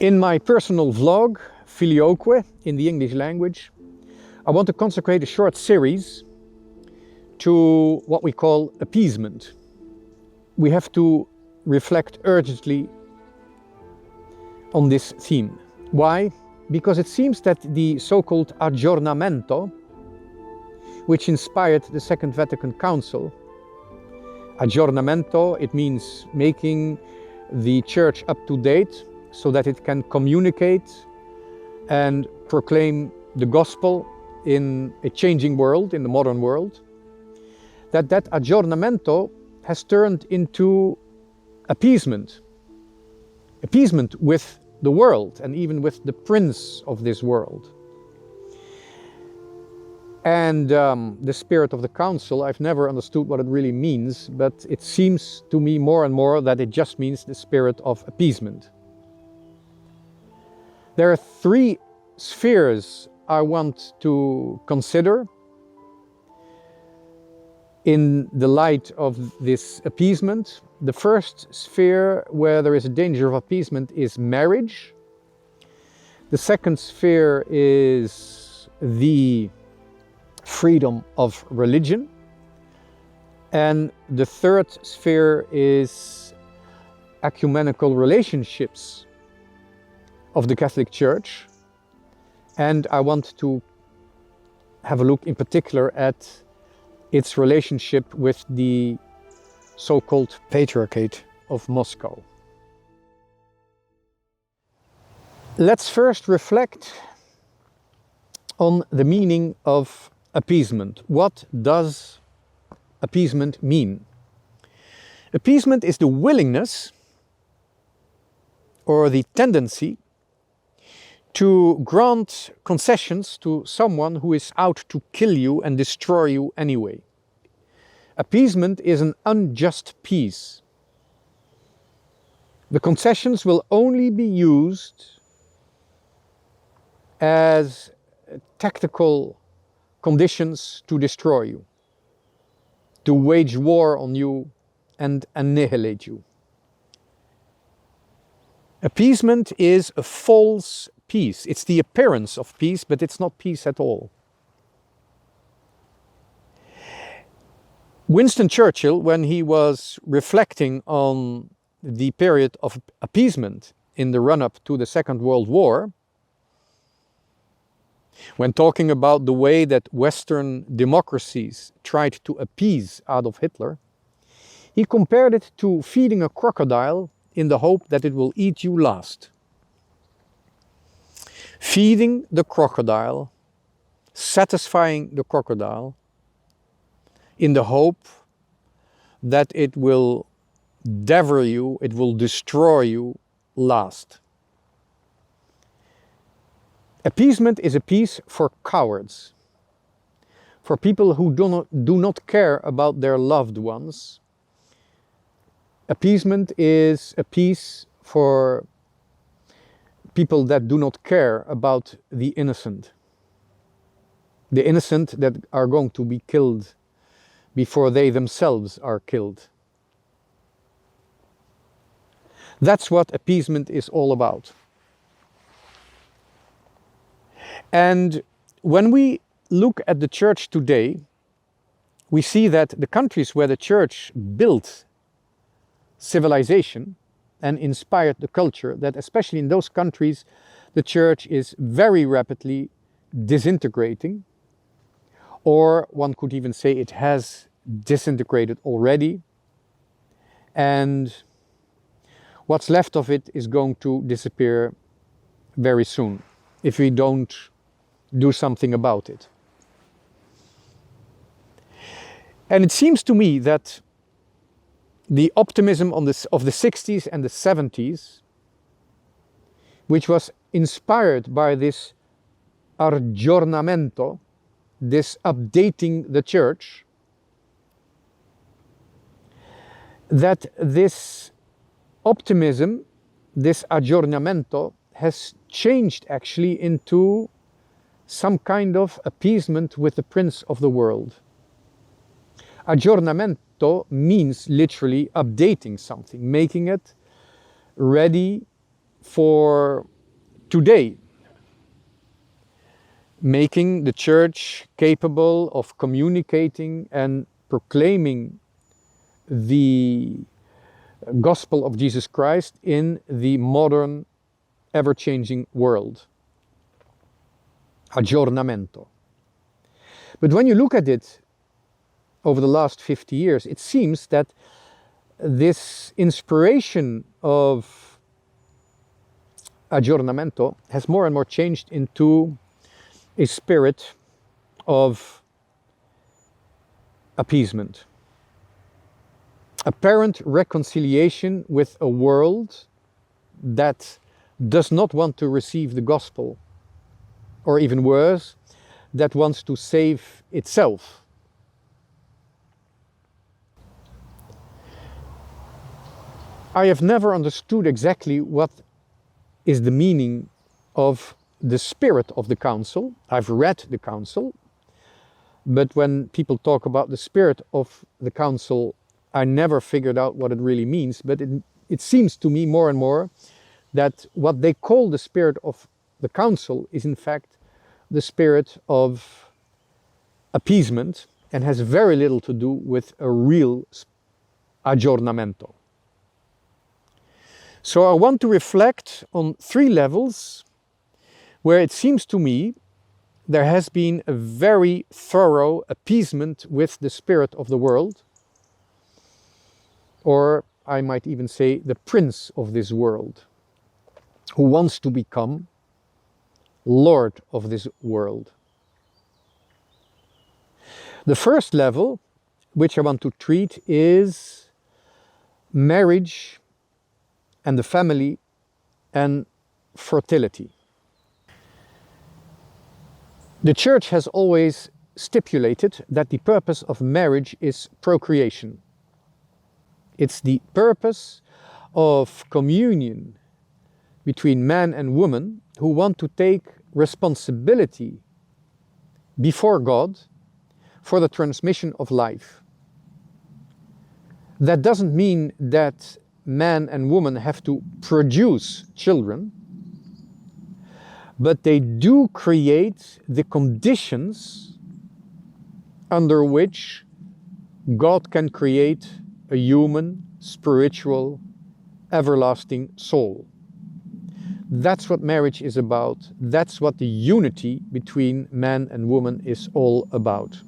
In my personal vlog, FilioQue in the English language, I want to consecrate a short series to what we call appeasement. We have to reflect urgently on this theme. Why? Because it seems that the so-called Aggiornamento, which inspired the Second Vatican Council, Aggiornamento, it means making the church up to date so that it can communicate and proclaim the gospel in a changing world, in the modern world, that Aggiornamento has turned into appeasement. Appeasement with the world and even with the prince of this world. And the spirit of the council, I've never understood what it really means, but it seems to me more and more that it just means the spirit of appeasement. There are three spheres I want to consider in the light of this appeasement. The first sphere where there is a danger of appeasement is marriage. The second sphere is the freedom of religion. And the third sphere is ecumenical relationships of the Catholic Church. And I want to have a look in particular at its relationship with the so-called Patriarchate of Moscow. Let's first reflect on the meaning of appeasement. What does appeasement mean? Appeasement is the willingness or the tendency to grant concessions to someone who is out to kill you and destroy you anyway. Appeasement is an unjust peace. The concessions will only be used as tactical conditions to destroy you, to wage war on you and annihilate you. Appeasement is a false peace. It's the appearance of peace, but it's not peace at all. Winston Churchill, when he was reflecting on the period of appeasement in the run-up to the Second World War, when talking about the way that Western democracies tried to appease Adolf Hitler, he compared it to feeding a crocodile in the hope that it will eat you last. Feeding the crocodile, satisfying the crocodile, in the hope that it will devour you, it will destroy you last. Appeasement is a peace for cowards, for people who do not care about their loved ones. Appeasement is a peace for people that do not care about the innocent that are going to be killed before they themselves are killed. That's what appeasement is all about. And when we look at the church today, we see that the countries where the church built civilization and inspired the culture, that especially in those countries the church is very rapidly disintegrating, or one could even say it has disintegrated already, and what's left of it is going to disappear very soon if we don't do something about it. And it seems to me that the optimism of the 60s and the 70s, which was inspired by this Aggiornamento, this updating the church, that this optimism, this Aggiornamento, has changed actually into some kind of appeasement with the prince of the world. Aggiornamento means literally updating something, making it ready for today, making the church capable of communicating and proclaiming the gospel of Jesus Christ in the modern, ever-changing world. Aggiornamento. But when you look at it over the last 50 years, it seems that this inspiration of aggiornamento has more and more changed into a spirit of appeasement. Apparent reconciliation with a world that does not want to receive the gospel, or even worse, that wants to save itself. I have never understood exactly what is the meaning of the spirit of the council. I've read the council, but when people talk about the spirit of the council, I never figured out what it really means. But it seems to me more and more that what they call the spirit of the council is in fact the spirit of appeasement and has very little to do with a real aggiornamento. So I want to reflect on 3 levels where it seems to me there has been a very thorough appeasement with the spirit of the world, or I might even say the prince of this world, who wants to become Lord of this world. The first level, which I want to treat, is marriage and the family and fertility. The church has always stipulated that the purpose of marriage is procreation. It's the purpose of communion between man and woman who want to take responsibility before God for the transmission of life. That doesn't mean that man and woman have to produce children, but they do create the conditions under which God can create a human, spiritual, everlasting soul. That's what marriage is about. That's what the unity between man and woman is all about.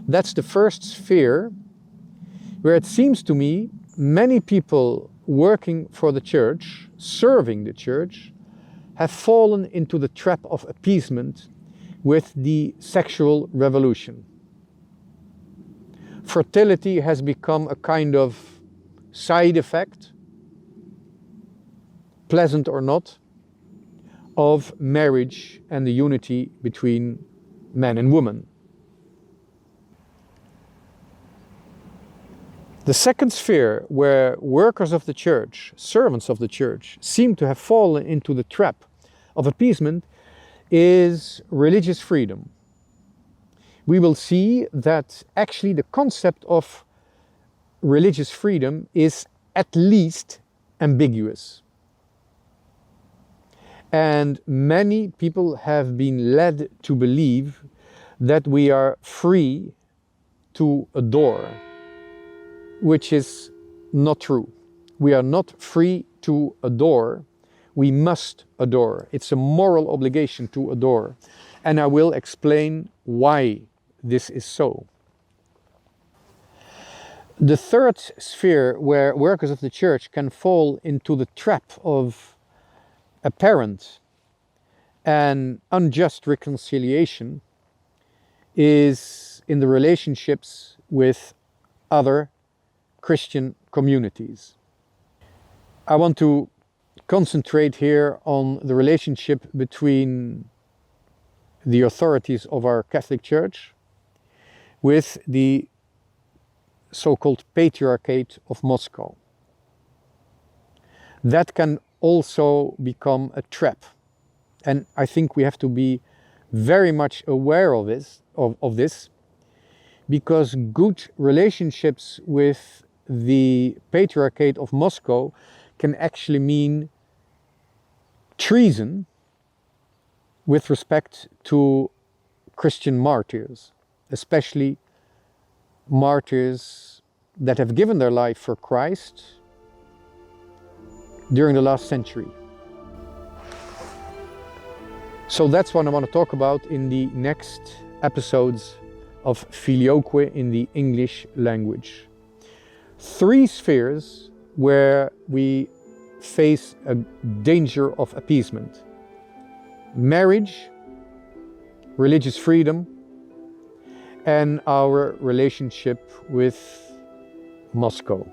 That's the first sphere where it seems to me many people working for the church, serving the church, have fallen into the trap of appeasement with the sexual revolution. Fertility has become a kind of side effect, pleasant or not, of marriage and the unity between man and woman. The second sphere where workers of the church, servants of the church, seem to have fallen into the trap of appeasement is religious freedom. We will see that actually the concept of religious freedom is at least ambiguous. And many people have been led to believe that we are free to adore, which is not true. We are not free to adore. We must adore. It's a moral obligation to adore. And I will explain why this is so. The third sphere where workers of the church can fall into the trap of apparent and unjust reconciliation is in the relationships with other Christian communities. I want to concentrate here on the relationship between the authorities of our Catholic Church with the so-called Patriarchate of Moscow. That can also become a trap, and I think we have to be very much aware of this, because good relationships with the Patriarchate of Moscow can actually mean treason with respect to Christian martyrs, especially martyrs that have given their life for Christ during the last century. So that's what I want to talk about in the next episodes of FilioQue in the English language. 3 spheres where we face a danger of appeasement: marriage, religious freedom, and our relationship with Moscow.